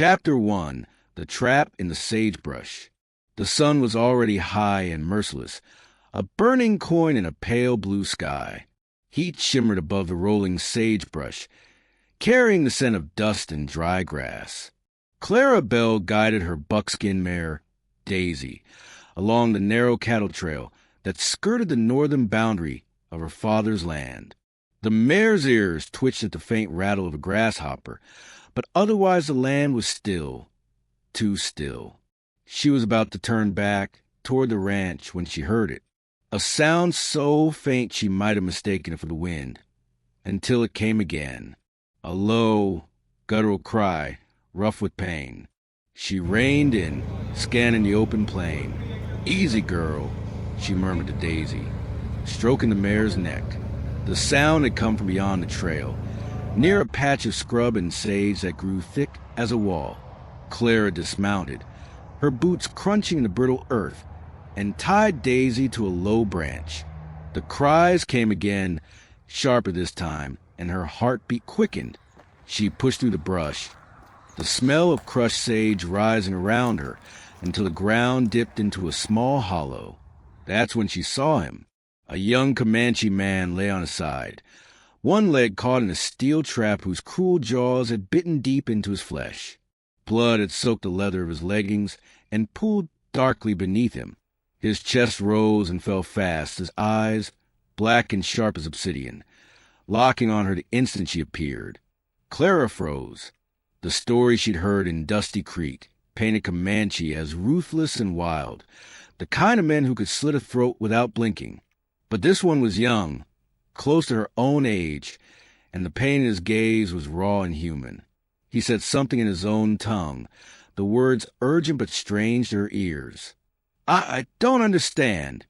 Chapter 1. The Trap in the Sagebrush. The sun was already high and merciless, a burning coin in a pale blue sky. Heat shimmered above the rolling sagebrush, carrying the scent of dust and dry grass. Clara Bell guided her buckskin mare, Daisy, along the narrow cattle trail that skirted the northern boundary of her father's land. The mare's ears twitched at the faint rattle of a grasshopper, but otherwise the land was still, too still. She was about to turn back toward the ranch when she heard it, a sound so faint she might have mistaken it for the wind, until it came again, a low, guttural cry, rough with pain. She reined in, scanning the open plain. "Easy, girl," she murmured to Daisy, stroking the mare's neck. The sound had come from beyond the trail, near a patch of scrub and sage that grew thick as a wall. Clara dismounted, her boots crunching the brittle earth, and tied Daisy to a low branch. The cries came again, sharper this time, and her heartbeat quickened. She pushed through the brush, the smell of crushed sage rising around her until the ground dipped into a small hollow. That's when she saw him. A young Comanche man lay on his side, one leg caught in a steel trap whose cruel jaws had bitten deep into his flesh. Blood had soaked the leather of his leggings and pooled darkly beneath him. His chest rose and fell fast, his eyes, black and sharp as obsidian, locking on her the instant she appeared. Clara froze. The story she'd heard in Dusty Creek painted Comanche as ruthless and wild, the kind of men who could slit a throat without blinking. But this one was young, close to her own age, and the pain in his gaze was raw and human. He said something in his own tongue, the words urgent but strange to her ears. I don't understand,"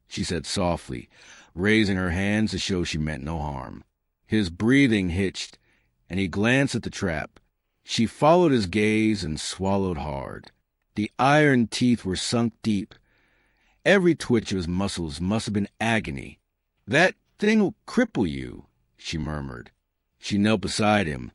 she said softly, raising her hands to show she meant no harm. His breathing hitched, and he glanced at the trap. She followed his gaze and swallowed hard. The iron teeth were sunk deep. Every twitch of his muscles must have been agony. "That thing'll cripple you," she murmured. She knelt beside him,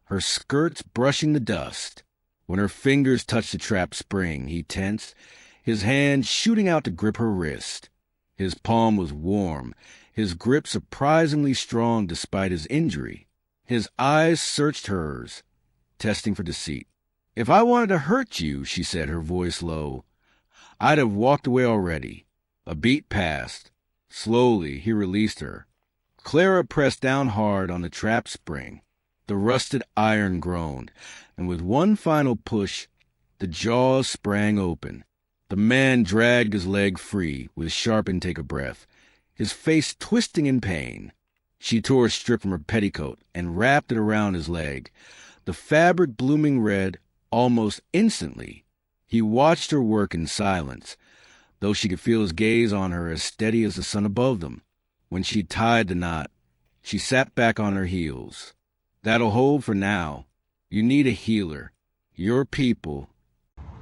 her skirts brushing the dust. When her fingers touched the trap spring, he tensed, his hand shooting out to grip her wrist. His palm was warm, his grip surprisingly strong despite his injury. His eyes searched hers, testing for deceit. "If I wanted to hurt you," she said, her voice low, "I'd have walked away already." A beat passed. Slowly, he released her. Clara pressed down hard on the trap spring. The rusted iron groaned, and with one final push, the jaws sprang open. The man dragged his leg free with a sharp intake of breath, his face twisting in pain. She tore a strip from her petticoat and wrapped it around his leg, the fabric blooming red almost instantly. He watched her work in silence, though she could feel his gaze on her as steady as the sun above them. When she tied the knot, she sat back on her heels. "That'll hold for now. You need a healer. Your people."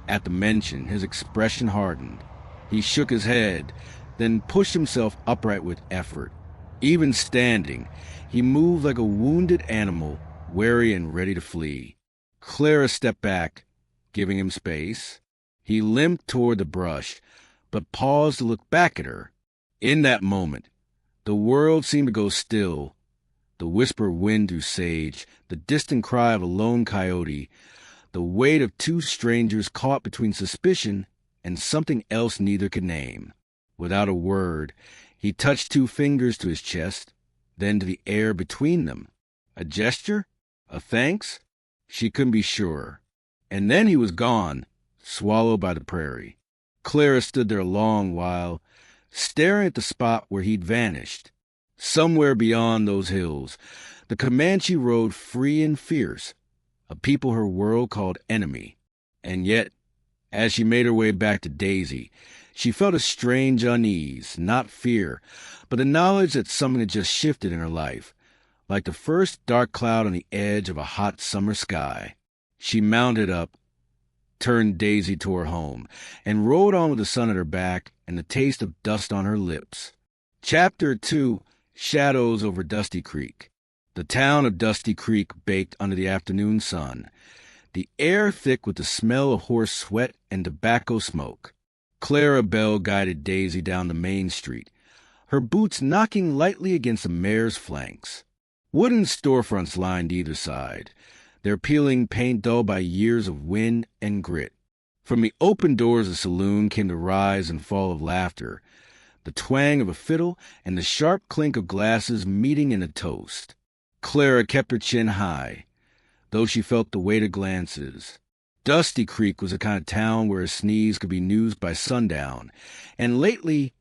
At the mention, his expression hardened. He shook his head, then pushed himself upright with effort. Even standing, he moved like a wounded animal, wary and ready to flee. Clara stepped back, giving him space. He limped toward the brush, but paused to look back at her. In that moment, the world seemed to go still. The whisper of wind through sage, the distant cry of a lone coyote, the weight of two strangers caught between suspicion and something else neither could name. Without a word, he touched two fingers to his chest, then to the air between them. A gesture? A thanks? She couldn't be sure. And then he was gone, swallowed by the prairie. Clara stood there a long while, staring at the spot where he'd vanished. Somewhere beyond those hills, the Comanche rode free and fierce, a people her world called enemy. And yet, as she made her way back to Daisy, she felt a strange unease, not fear, but the knowledge that something had just shifted in her life, like the first dark cloud on the edge of a hot summer sky. She mounted up, turned Daisy toward home, and rode on with the sun at her back and the taste of dust on her lips. Chapter 2. Shadows over Dusty Creek. The town of Dusty Creek baked under the afternoon sun. the air thick with the smell of horse sweat and tobacco smoke. Clara Bell guided Daisy down the main street, her boots knocking lightly against the mare's flanks. Wooden storefronts lined either side, their peeling paint dulled by years of wind and grit. From the open doors of the saloon came the rise and fall of laughter, the twang of a fiddle and the sharp clink of glasses meeting in a toast. Clara kept her chin high, though she felt the weight of glances. Dusty Creek was the kind of town where a sneeze could be news by sundown, and lately,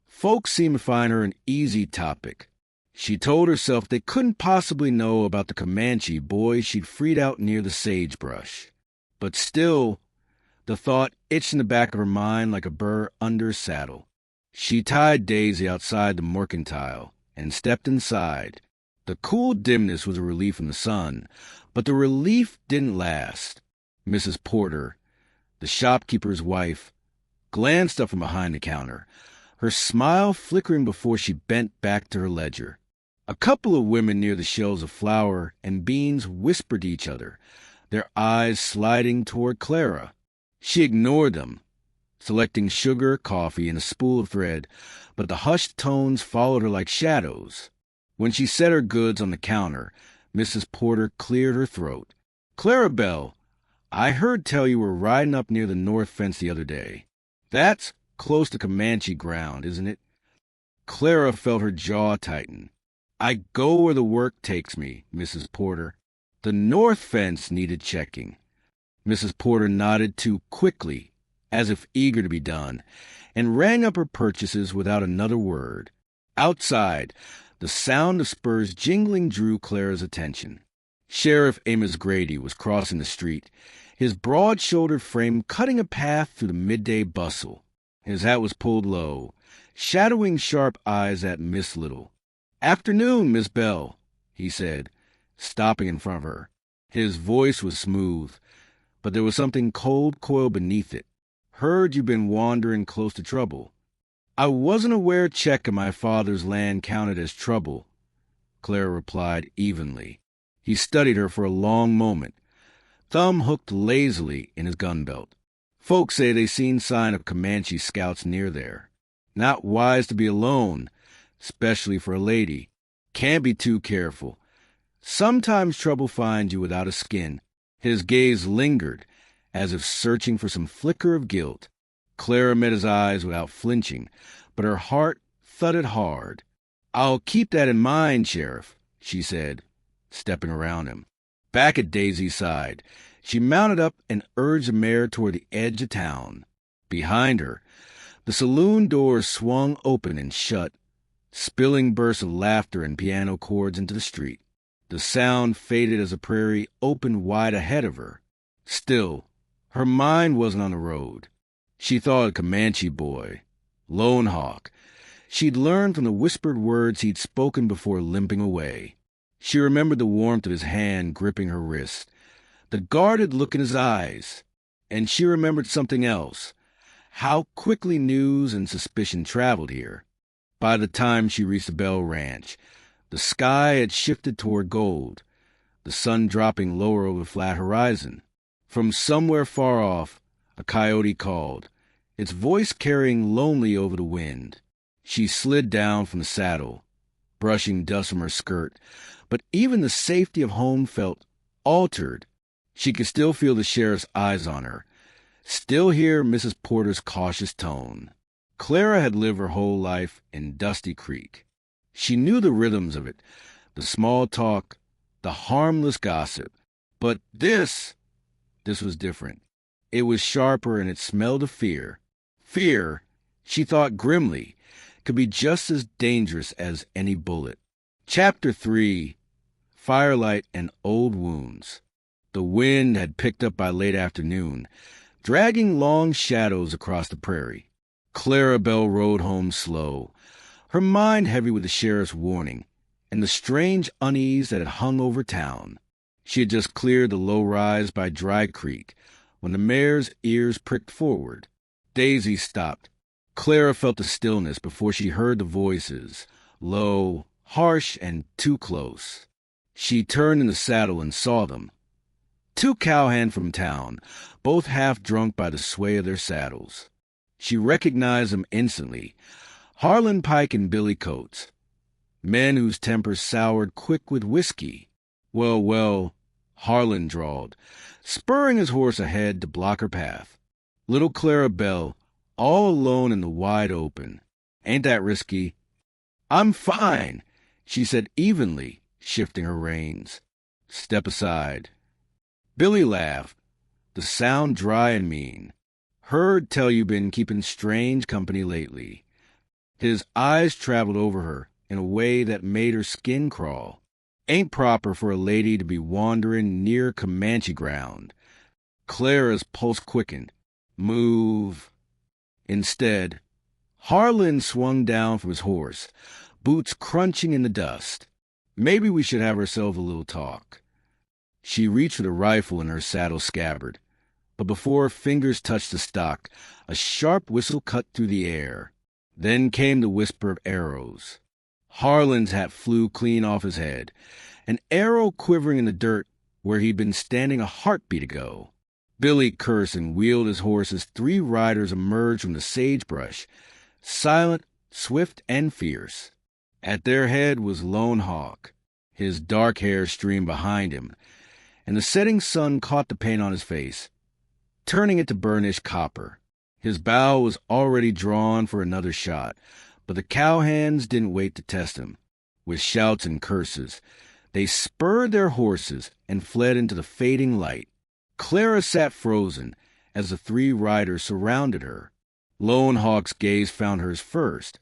folks seemed to find her an easy topic. She told herself they couldn't possibly know about the Comanche boy she'd freed out near the sagebrush. But still, the thought itched in the back of her mind like a burr under saddle. She tied Daisy outside the mercantile and stepped inside. The cool dimness was a relief from the sun, but the relief didn't last. Mrs. Porter, the shopkeeper's wife, glanced up from behind the counter, her smile flickering before she bent back to her ledger. A couple of women near the shelves of flour and beans whispered to each other, their eyes sliding toward Clara. She ignored them, selecting sugar, coffee, and a spool of thread, but the hushed tones followed her like shadows. When she set her goods on the counter, Mrs. Porter cleared her throat. "Clara Bell, I heard tell you were riding up near the north fence the other day. That's close to Comanche ground, isn't it?" Clara felt her jaw tighten. "I go where the work takes me, Mrs. Porter." The north fence needed checking. Mrs. Porter nodded too quickly, as if eager to be done, and rang up her purchases without another word. Outside, the sound of spurs jingling drew Clara's attention. Sheriff Amos Grady was crossing the street, his broad-shouldered frame cutting a path through the midday bustle. His hat was pulled low, shadowing sharp eyes at Miss Little. "Afternoon, Miss Bell," he said, stopping in front of her. His voice was smooth, but there was something cold-coiled beneath it. "Heard you've been wandering close to trouble." "I wasn't aware check in my father's land counted as trouble," Clara replied evenly. He studied her for a long moment, thumb hooked lazily in his gun belt. "Folks say they seen sign of Comanche scouts near there. Not wise to be alone, especially for a lady. Can't be too careful. Sometimes trouble finds you without a skin." His gaze lingered, as if searching for some flicker of guilt. Clara met his eyes without flinching, but her heart thudded hard. "I'll keep that in mind, Sheriff," she said, stepping around him. Back at Daisy's side, she mounted up and urged the mare toward the edge of town. Behind her, the saloon doors swung open and shut, spilling bursts of laughter and piano chords into the street. The sound faded as the prairie opened wide ahead of her. Still, her mind wasn't on the road. She thought of Comanche boy, Lone Hawk. She'd learned from the whispered words he'd spoken before limping away. She remembered the warmth of his hand gripping her wrist, the guarded look in his eyes, and she remembered something else, how quickly news and suspicion traveled here. By the time she reached the Bell Ranch, the sky had shifted toward gold, the sun dropping lower over the flat horizon. From somewhere far off, a coyote called, its voice carrying lonely over the wind. She slid down from the saddle, brushing dust from her skirt, but even the safety of home felt altered. She could still feel the sheriff's eyes on her, still hear Mrs. Porter's cautious tone. Clara had lived her whole life in Dusty Creek. She knew the rhythms of it, the small talk, the harmless gossip. But this was different. It was sharper and it smelled of fear. Fear, she thought grimly, could be just as dangerous as any bullet. Chapter 3, Firelight and Old Wounds. The wind had picked up by late afternoon, dragging long shadows across the prairie. Clara Bell rode home slow, her mind heavy with the sheriff's warning and the strange unease that had hung over town. She had just cleared the low rise by Dry Creek when the mare's ears pricked forward. Daisy stopped. Clara felt the stillness before she heard the voices, low, harsh, and too close. She turned in the saddle and saw them. Two cowhands from town, both half drunk by the sway of their saddles. She recognized them instantly. Harlan Pike and Billy Coates. Men whose tempers soured quick with whiskey. Well, Harlan drawled, spurring his horse ahead to block her path. Little Clara Bell, all alone in the wide open. Ain't that risky? I'm fine, she said evenly, shifting her reins. Step aside. Billy laughed, the sound dry and mean. Heard tell you been keeping strange company lately. His eyes traveled over her in a way that made her skin crawl. Ain't proper for a lady to be wandering near Comanche ground. Clara's pulse quickened. Move. Instead, Harlan swung down from his horse, boots crunching in the dust. Maybe we should have ourselves a little talk. She reached for the rifle in her saddle scabbard, but before her fingers touched the stock, a sharp whistle cut through the air. Then came the whisper of arrows. Harlan's hat flew clean off his head, an arrow quivering in the dirt where he'd been standing a heartbeat ago. Billy cursed and wheeled his horse as three riders emerged from the sagebrush, silent, swift, and fierce. At their head was Lone Hawk. His dark hair streamed behind him, and the setting sun caught the paint on his face, turning it to burnished copper. His bow was already drawn for another shot, but the cowhands didn't wait to test him. With shouts and curses, they spurred their horses and fled into the fading light. Clara sat frozen as the three riders surrounded her. Lone Hawk's gaze found hers first,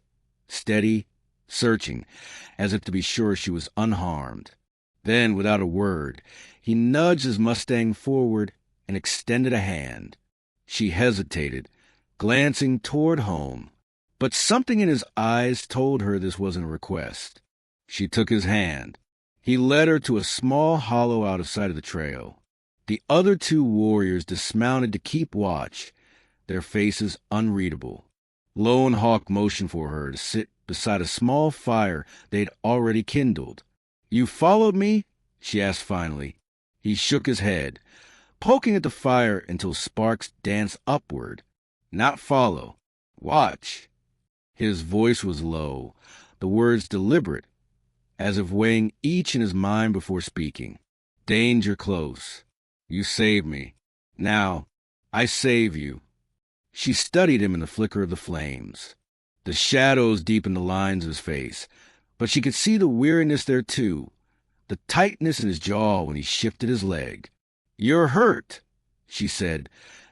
steady, searching, as if to be sure she was unharmed. Then, without a word, he nudged his Mustang forward and extended a hand. She hesitated, glancing toward home, but something in his eyes told her this wasn't a request. She took his hand. He led her to a small hollow out of sight of the trail. The other two warriors dismounted to keep watch, their faces unreadable. Lone Hawk motioned for her to sit beside a small fire they'd already kindled. "You followed me?" she asked finally. He shook his head, poking at the fire until sparks danced upward. "Not follow. Watch." His voice was low, the words deliberate, as if weighing each in his mind before speaking. "Danger close. You saved me. Now, I save you." She studied him in the flicker of the flames. The shadows deepened the lines of his face, but she could see the weariness there too, the tightness in his jaw when he shifted his leg. "You're hurt," she said,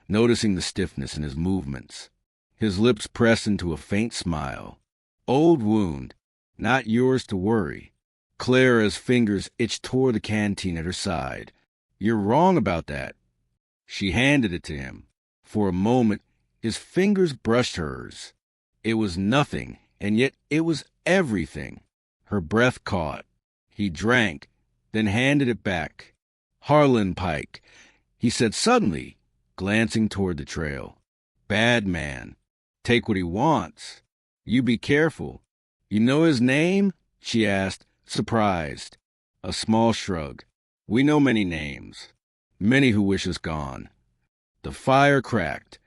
noticing the stiffness in his movements. His lips pressed into a faint smile. "Old wound, not yours to worry." Clara's fingers itched toward the canteen at her side. "You're wrong about that." She handed it to him. For a moment, his fingers brushed hers. It was nothing, and yet it was everything. Her breath caught. He drank, then handed it back. "Harlan Pike," he said suddenly, glancing toward the trail. "Bad man. Take what he wants. You be careful." "You know his name?" she asked, surprised. A small shrug. "We know many names, many who wish us gone." The fire cracked,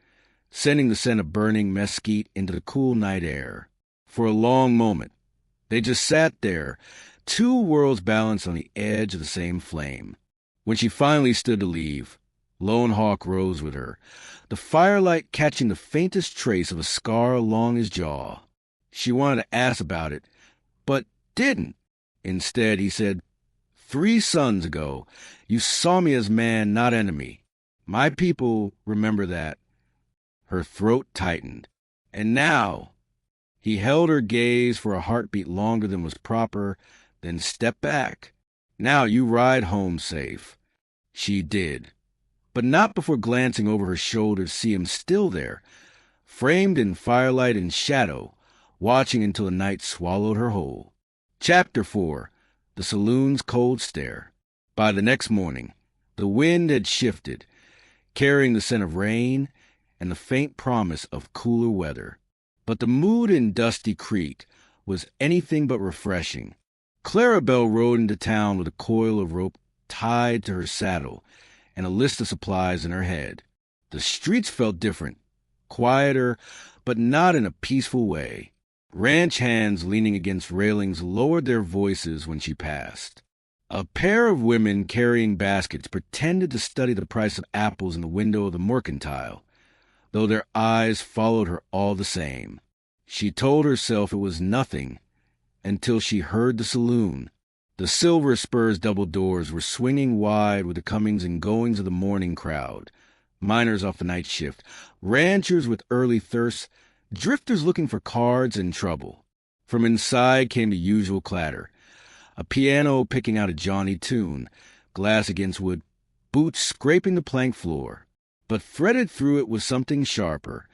sending the scent of burning mesquite into the cool night air. For a long moment, they just sat there, two worlds balanced on the edge of the same flame. When she finally stood to leave, Lone Hawk rose with her, the firelight catching the faintest trace of a scar along his jaw. She wanted to ask about it, but didn't. Instead, he said, 3 suns ago, you saw me as man, not enemy. My people remember that." Her throat tightened. "And now," he held her gaze for a heartbeat longer than was proper, then stepped back. "Now you ride home safe." She did, but not before glancing over her shoulder to see him still there, framed in firelight and shadow, watching until the night swallowed her whole. Chapter 4. The Saloon's Cold Stare. By the next morning, the wind had shifted, carrying the scent of rain and the faint promise of cooler weather. But the mood in Dusty Creek was anything but refreshing. Clara Bell rode into town with a coil of rope tied to her saddle and a list of supplies in her head. The streets felt different, quieter, but not in a peaceful way. Ranch hands leaning against railings lowered their voices when she passed. A pair of women carrying baskets pretended to study the price of apples in the window of the mercantile, though their eyes followed her all the same. She told herself it was nothing until she heard the saloon. The Silver Spur's double doors were swinging wide with the comings and goings of the morning crowd. Miners off the night shift, ranchers with early thirsts, drifters looking for cards and trouble. From inside came the usual clatter. A piano picking out a jaunty tune, glass against wood, boots scraping the plank floor. But threaded through it was something sharper,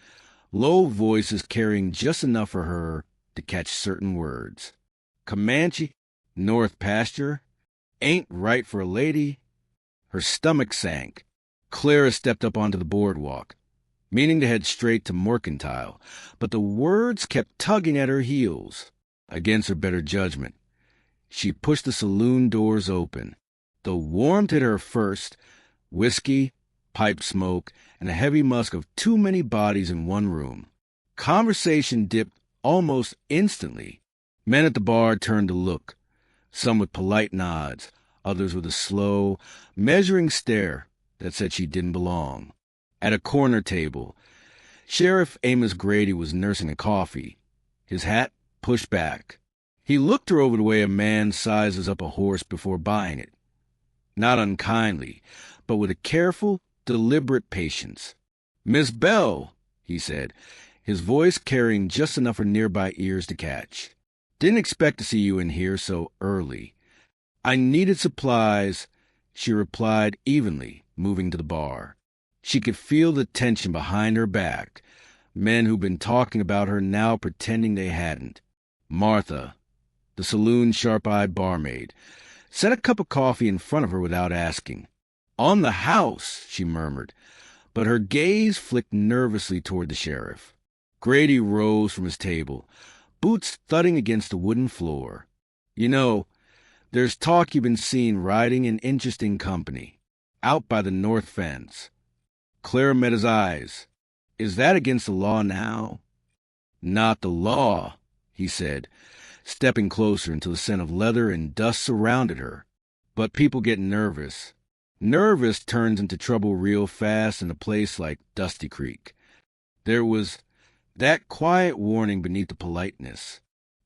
low voices carrying just enough for her to catch certain words. Comanche, North Pasture, ain't right for a lady. Her stomach sank. Clara stepped up onto the boardwalk, meaning to head straight to Mercantile, but the words kept tugging at her heels. Against her better judgment, she pushed the saloon doors open. The warmth hit her first, whiskey, pipe smoke, and a heavy musk of too many bodies in one room. Conversation dipped almost instantly. Men at the bar turned to look, some with polite nods, others with a slow, measuring stare that said she didn't belong. At a corner table, Sheriff Amos Grady was nursing a coffee, his hat pushed back. He looked her over the way a man sizes up a horse before buying it. Not unkindly, but with a careful, deliberate patience. "Miss Bell," he said, his voice carrying just enough for nearby ears to catch. "Didn't expect to see you in here so early." "I needed supplies," she replied evenly, moving to the bar. She could feel the tension behind her back, men who'd been talking about her now pretending they hadn't. Martha, the saloon's sharp-eyed barmaid, set a cup of coffee in front of her without asking. "On the house," she murmured, but her gaze flicked nervously toward the sheriff. Grady rose from his table, boots thudding against the wooden floor. "You know, there's talk you've been seen riding in interesting company, out by the north fence." Clara met his eyes. "Is that against the law now?" "Not the law," he said, stepping closer until the scent of leather and dust surrounded her. "But people get nervous. Nervous turns into trouble real fast in a place like Dusty Creek." There was that quiet warning beneath the politeness.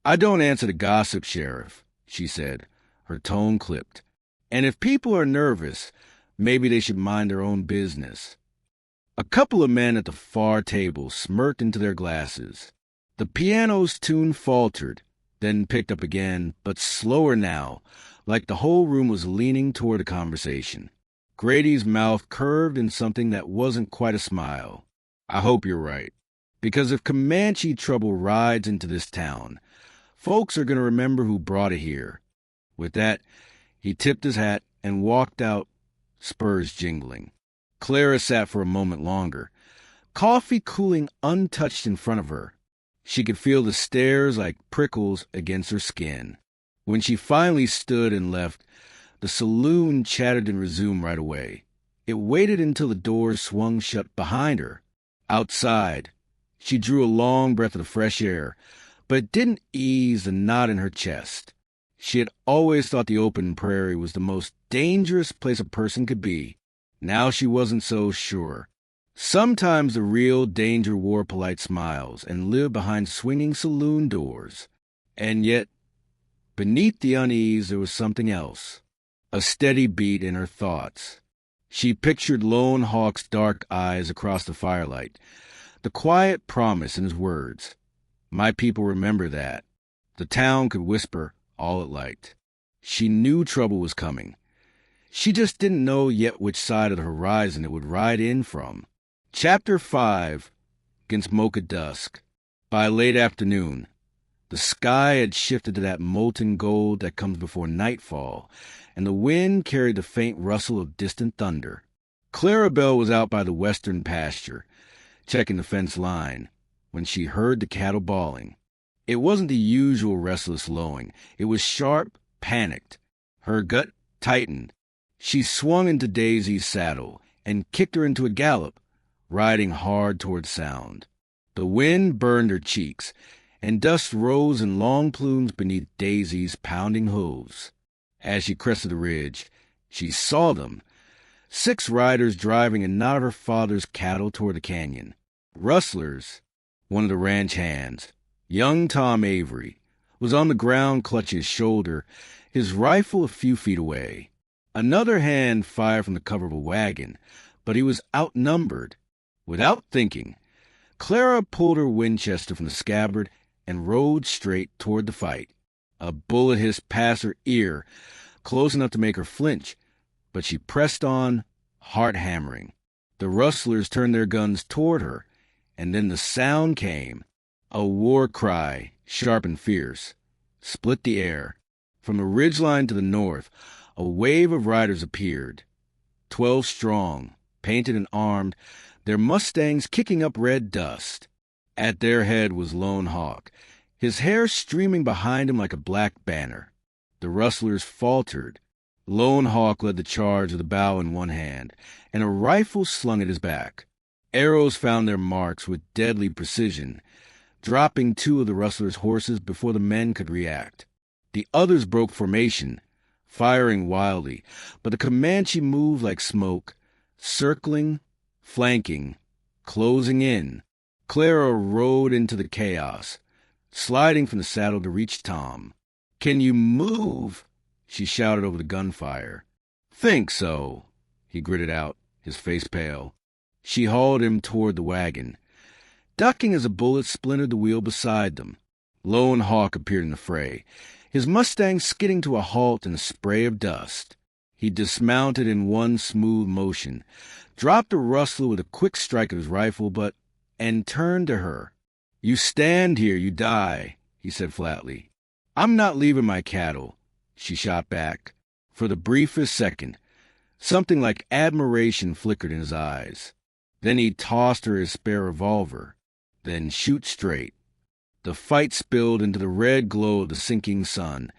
"I don't answer to gossip, Sheriff," she said, her tone clipped. "And if people are nervous, maybe they should mind their own business." A couple of men at the far table smirked into their glasses. The piano's tune faltered, then picked up again, but slower now, like the whole room was leaning toward a conversation. Grady's mouth curved in something that wasn't quite a smile. "I hope you're right. Because if Comanche trouble rides into this town, folks are going to remember who brought it here." With that, he tipped his hat and walked out, spurs jingling. Clara sat for a moment longer, coffee cooling untouched in front of her. She could feel the stares like prickles against her skin. When she finally stood and left, the saloon chattered and resumed right away. It waited until the doors swung shut behind her. Outside, she drew a long breath of the fresh air, but it didn't ease the knot in her chest. She had always thought the open prairie was the most dangerous place a person could be. Now she wasn't so sure. Sometimes the real danger wore polite smiles and lived behind swinging saloon doors. And yet, beneath the unease, there was something else, a steady beat in her thoughts. She pictured Lone Hawk's dark eyes across the firelight, the quiet promise in his words. My people remember that. The town could whisper all it liked. She knew trouble was coming. She just didn't know yet which side of the horizon it would ride in from. Chapter 5, Gunsmoke at Dusk. By late afternoon, the sky had shifted to that molten gold that comes before nightfall, and the wind carried the faint rustle of distant thunder. Clara Bell was out by the western pasture, checking the fence line, when she heard the cattle bawling. It wasn't the usual restless lowing. It was sharp, panicked. Her gut tightened. She swung into Daisy's saddle and kicked her into a gallop, riding hard toward sound. The wind burned her cheeks, and dust rose in long plumes beneath Daisy's pounding hooves. As she crested the ridge, she saw them, 6 riders driving a knot of her father's cattle toward the canyon. Rustlers, one of the ranch hands, young Tom Avery, was on the ground clutching his shoulder, his rifle a few feet away. Another hand fired from the cover of a wagon, but he was outnumbered. Without thinking, Clara pulled her Winchester from the scabbard and rode straight toward the fight. A bullet hissed past her ear, close enough to make her flinch, but she pressed on, heart hammering. The rustlers turned their guns toward her, and then the sound came, a war cry, sharp and fierce, split the air. From the ridgeline to the north, a wave of riders appeared, 12 strong, painted and armed, their mustangs kicking up red dust. At their head was Lone Hawk, his hair streaming behind him like a black banner. The rustlers faltered. Lone Hawk led the charge with a bow in one hand and a rifle slung at his back. Arrows found their marks with deadly precision, dropping 2 of the rustlers' horses before the men could react. The others broke formation, firing wildly, but the Comanche moved like smoke, circling, flanking, closing in. Clara rode into the chaos, sliding from the saddle to reach Tom. "Can you move?" she shouted over the gunfire. "Think so," he gritted out, his face pale. She hauled him toward the wagon, ducking as a bullet splintered the wheel beside them. Lone Hawk appeared in the fray, his mustang skidding to a halt in a spray of dust. He dismounted in one smooth motion, dropped a rustler with a quick strike of his rifle, and turned to her. "You stand here, you die," he said flatly. "I'm not leaving my cattle," she shot back. For the briefest second, something like admiration flickered in his eyes. Then he tossed her his spare revolver. Then shoot straight. The fight spilled into the red glow of the sinking sun,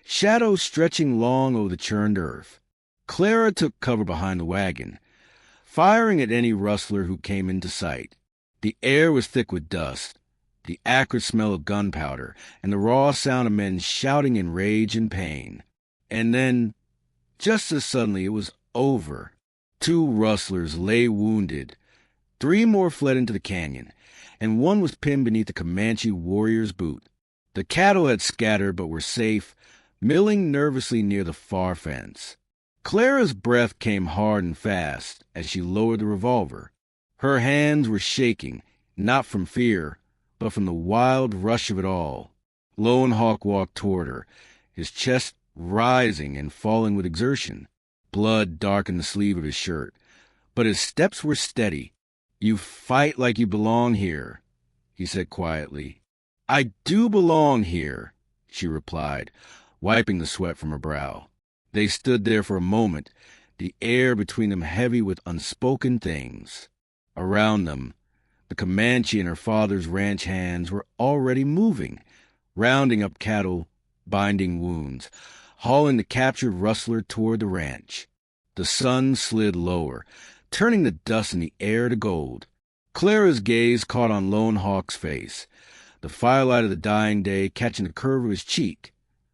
shadows stretching long over the churned earth. Clara took cover behind the wagon, firing at any rustler who came into sight. The air was thick with dust, the acrid smell of gunpowder, and the raw sound of men shouting in rage and pain. And then, just as suddenly, it was over. 2 rustlers lay wounded. 3 more fled into the canyon, and one was pinned beneath the Comanche warrior's boot. The cattle had scattered but were safe, milling nervously near the far fence. Clara's breath came hard and fast as she lowered the revolver. Her hands were shaking, not from fear, but from the wild rush of it all. Lone Hawk walked toward her, his chest rising and falling with exertion. Blood darkened the sleeve of his shirt, but his steps were steady. "You fight like you belong here," he said quietly. "I do belong here," she replied, wiping the sweat from her brow. They stood there for a moment, the air between them heavy with unspoken things. Around them, the Comanche and her father's ranch hands were already moving, rounding up cattle, binding wounds, hauling the captured rustler toward the ranch. The sun slid lower, turning the dust in the air to gold. Clara's gaze caught on Lone Hawk's face, the firelight of the dying day catching the curve of his cheek,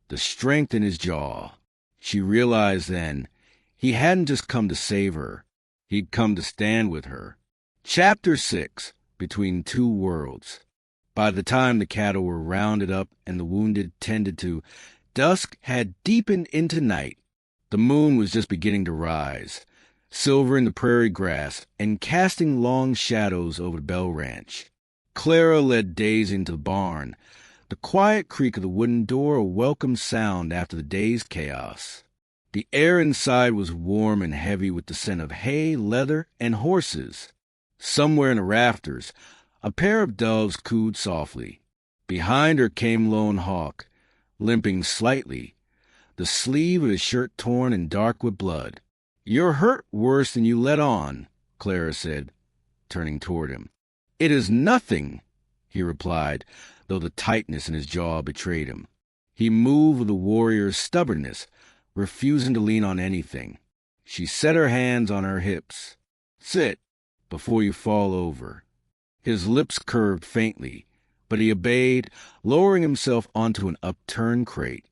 the strength in his jaw. She realized then he hadn't just come to save her. He'd come to stand with her. Chapter 6, Between Two Worlds. By the time the cattle were rounded up and the wounded tended to, dusk had deepened into night. The moon was just beginning to rise, silvering the prairie grass and casting long shadows over the Bell Ranch. Clara led Daisy into the barn, the quiet creak of the wooden door a welcome sound after the day's chaos. The air inside was warm and heavy with the scent of hay, leather, and horses. Somewhere in the rafters, a pair of doves cooed softly. Behind her came Lone Hawk, limping slightly, the sleeve of his shirt torn and dark with blood. "You're hurt worse than you let on," Clara said, turning toward him. "It is nothing," he replied, though the tightness in his jaw betrayed him. He moved with a warrior's stubbornness, refusing to lean on anything. She set her hands on her hips. Sit, before you fall over. His lips curved faintly, but he obeyed, lowering himself onto an upturned crate.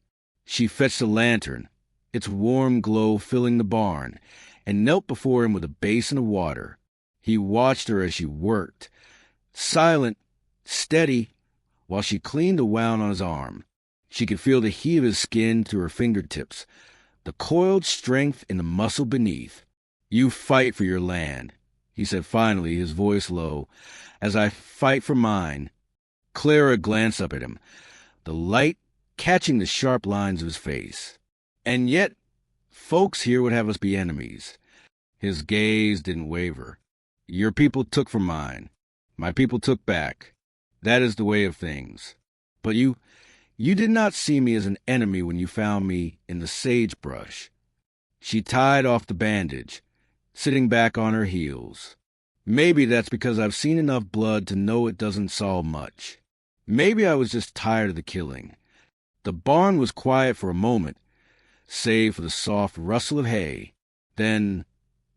She fetched a lantern, its warm glow filling the barn, and knelt before him with a basin of water. He watched her as she worked, silent, steady, while she cleaned the wound on his arm. She could feel the heat of his skin through her fingertips, the coiled strength in the muscle beneath. You fight for your land, he said finally, his voice low, as I fight for mine. Clara glanced up at him, the light catching the sharp lines of his face. And yet, folks here would have us be enemies. His gaze didn't waver. Your people took from mine. My people took back. That is the way of things. But you did not see me as an enemy when you found me in the sagebrush. She tied off the bandage, sitting back on her heels. Maybe that's because I've seen enough blood to know it doesn't solve much. Maybe I was just tired of the killing. The barn was quiet for a moment, save for the soft rustle of hay. Then,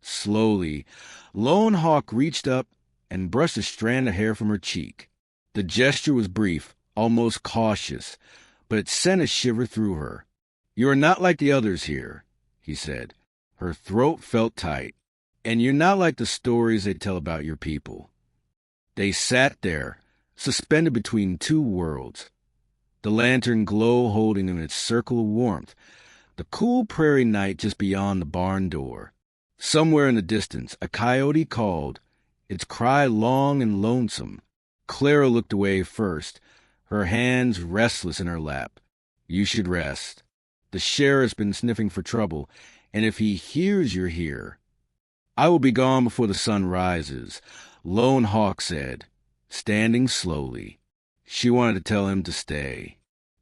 slowly, Lone Hawk reached up and brushed a strand of hair from her cheek. The gesture was brief, almost cautious, but it sent a shiver through her. You are not like the others here, he said. Her throat felt tight. And you're not like the stories they tell about your people. They sat there, suspended between two worlds. The lantern glow holding in its circle of warmth, the cool prairie night just beyond the barn door. Somewhere in the distance, a coyote called, its cry long and lonesome. Clara looked away first, her hands restless in her lap. You should rest. The sheriff's been sniffing for trouble, and if he hears you're here... I will be gone before the sun rises, Lone Hawk said, standing slowly. She wanted to tell him to stay,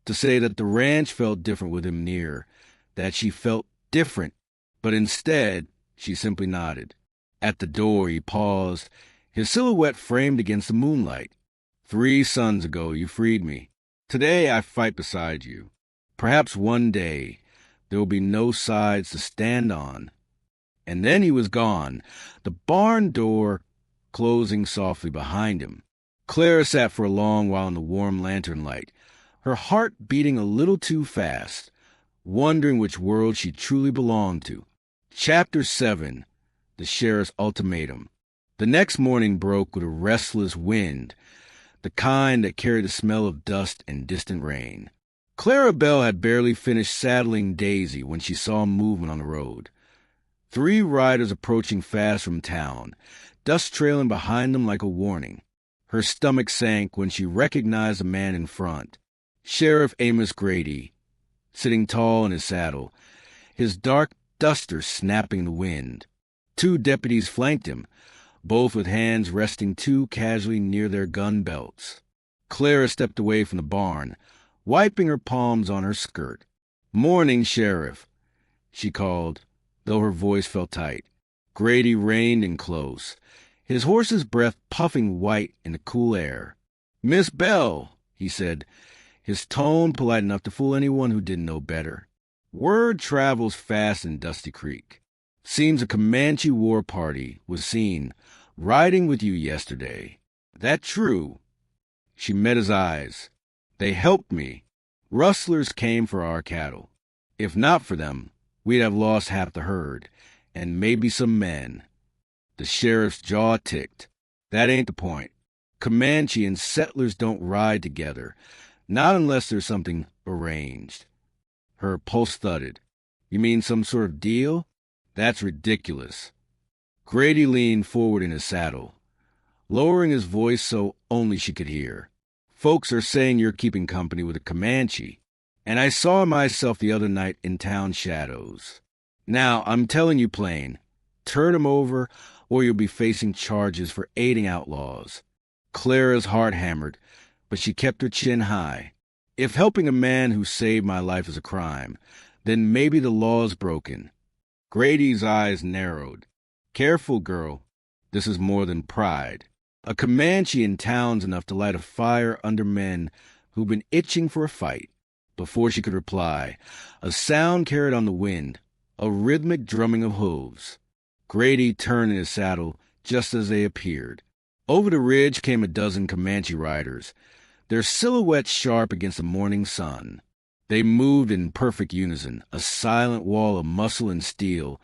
to say that the ranch felt different with him near, that she felt different, but instead she simply nodded. At the door he paused, his silhouette framed against the moonlight. 3 suns ago you freed me. Today I fight beside you. Perhaps one day there will be no sides to stand on. And then he was gone, the barn door closing softly behind him. Clara sat for a long while in the warm lantern light, her heart beating a little too fast, wondering which world she truly belonged to. Chapter 7, The Sheriff's Ultimatum. The next morning broke with a restless wind, the kind that carried the smell of dust and distant rain. Clara Bell had barely finished saddling Daisy when she saw movement on the road. 3 riders approaching fast from town, dust trailing behind them like a warning. Her stomach sank when she recognized the man in front, Sheriff Amos Grady, sitting tall in his saddle, his dark duster snapping in the wind. 2 deputies flanked him, both with hands resting too casually near their gun belts. Clara stepped away from the barn, wiping her palms on her skirt. "Morning, Sheriff," she called, though her voice felt tight. Grady reined in close, his horse's breath puffing white in the cool air. "Miss Bell," he said, his tone polite enough to fool anyone who didn't know better. "Word travels fast in Dusty Creek. Seems a Comanche war party was seen riding with you yesterday. That true?" She met his eyes. "They helped me. Rustlers came for our cattle. If not for them, we'd have lost half the herd, and maybe some men." The sheriff's jaw ticked. "That ain't the point. Comanche and settlers don't ride together, not unless there's something arranged." Her pulse thudded. "You mean some sort of deal? That's ridiculous." Grady leaned forward in his saddle, lowering his voice so only she could hear. "Folks are saying you're keeping company with a Comanche, and I saw myself the other night in town shadows. Now, I'm telling you plain, turn him over or you'll be facing charges for aiding outlaws." Clara's heart hammered, but she kept her chin high. "If helping a man who saved my life is a crime, then maybe the law's broken." Grady's eyes narrowed. "Careful, girl. This is more than pride. A Comanche in town's enough to light a fire under men who've been itching for a fight." Before she could reply, a sound carried on the wind, a rhythmic drumming of hooves. Grady turned in his saddle just as they appeared. Over the ridge came a dozen Comanche riders, their silhouettes sharp against the morning sun. They moved in perfect unison, a silent wall of muscle and steel,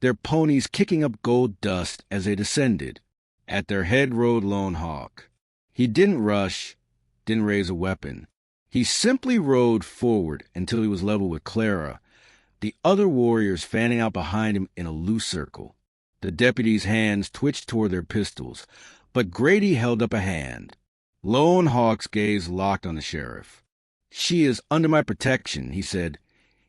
their ponies kicking up gold dust as they descended. At their head rode Lone Hawk. He didn't rush, didn't raise a weapon. He simply rode forward until he was level with Clara, the other warriors fanning out behind him in a loose circle. The deputies' hands twitched toward their pistols, but Grady held up a hand. Lone Hawk's gaze locked on the sheriff. "She is under my protection," he said,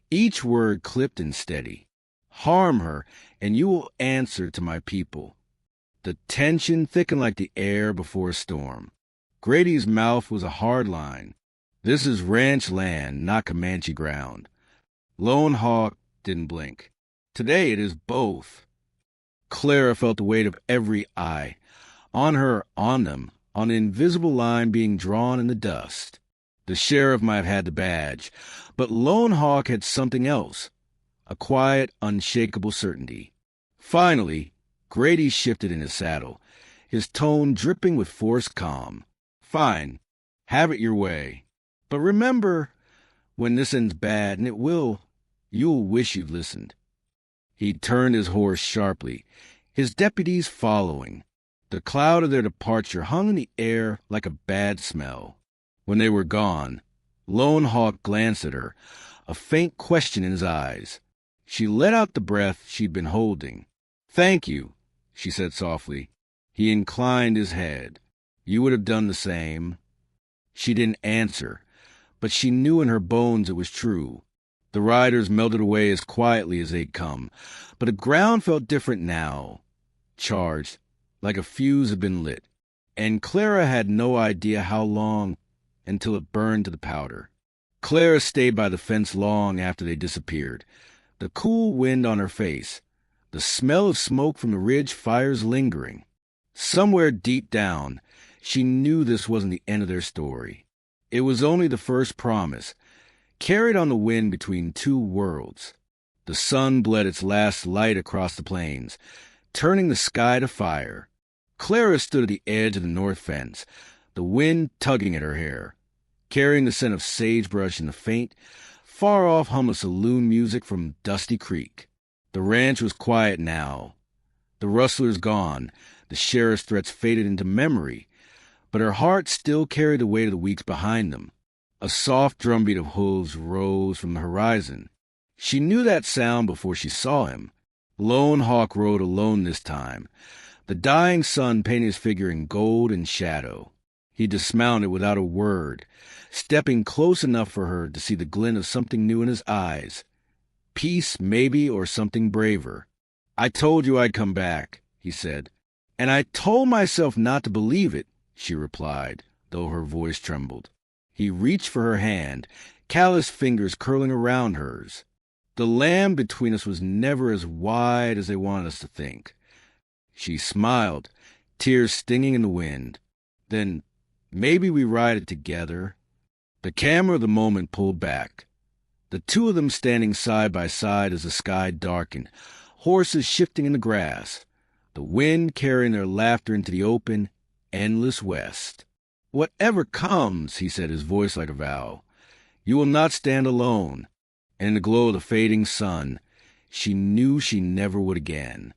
each word clipped and steady. "Harm her, and you will answer to my people." The tension thickened like the air before a storm. Grady's mouth was a hard line. This is ranch land, not Comanche ground. Lone Hawk didn't blink. Today it is both. Clara felt the weight of every eye. On her, on them, on an invisible line being drawn in the dust. The sheriff might have had the badge, but Lone Hawk had something else. A quiet, unshakable certainty. Finally, Grady shifted in his saddle, his tone dripping with forced calm. "Fine. Have it your way. But remember, when this ends bad, and it will, you'll wish you'd listened." He turned his horse sharply, his deputies following. The cloud of their departure hung in the air like a bad smell. When they were gone, Lone Hawk glanced at her, a faint question in his eyes. She let out the breath she'd been holding. "Thank you," she said softly. He inclined his head. "You would have done the same." She didn't answer, but she knew in her bones it was true. The riders melted away as quietly as they'd come, but the ground felt different now, charged, like a fuse had been lit. And Clara had no idea how long until it burned to the powder. Clara stayed by the fence long after they disappeared, the cool wind on her face, the smell of smoke from the ridge fires lingering. Somewhere deep down, she knew this wasn't the end of their story. It was only the first promise, carried on the wind between two worlds. The sun bled its last light across the plains, turning the sky to fire. Clara stood at the edge of the north fence, the wind tugging at her hair, carrying the scent of sagebrush and the faint, far-off hum of saloon music from Dusty Creek. The ranch was quiet now. The rustlers gone, the sheriff's threats faded into memory, but her heart still carried the weight of the weeks behind them. A soft drumbeat of hooves rose from the horizon. She knew that sound before she saw him. Lone Hawk rode alone this time. The dying sun painted his figure in gold and shadow. He dismounted without a word, stepping close enough for her to see the glint of something new in his eyes. Peace, maybe, or something braver. "I told you I'd come back," he said. "And I told myself not to believe it," she replied, though her voice trembled. He reached for her hand, callous fingers curling around hers. "The land between us was never as wide as they wanted us to think." She smiled, tears stinging in the wind. "Then maybe we ride it together." The camera of the moment pulled back. The two of them standing side by side as the sky darkened, horses shifting in the grass, the wind carrying their laughter into the open, endless west. "Whatever comes," he said, his voice like a vow, "you will not stand alone." And in the glow of the fading sun, she knew she never would again.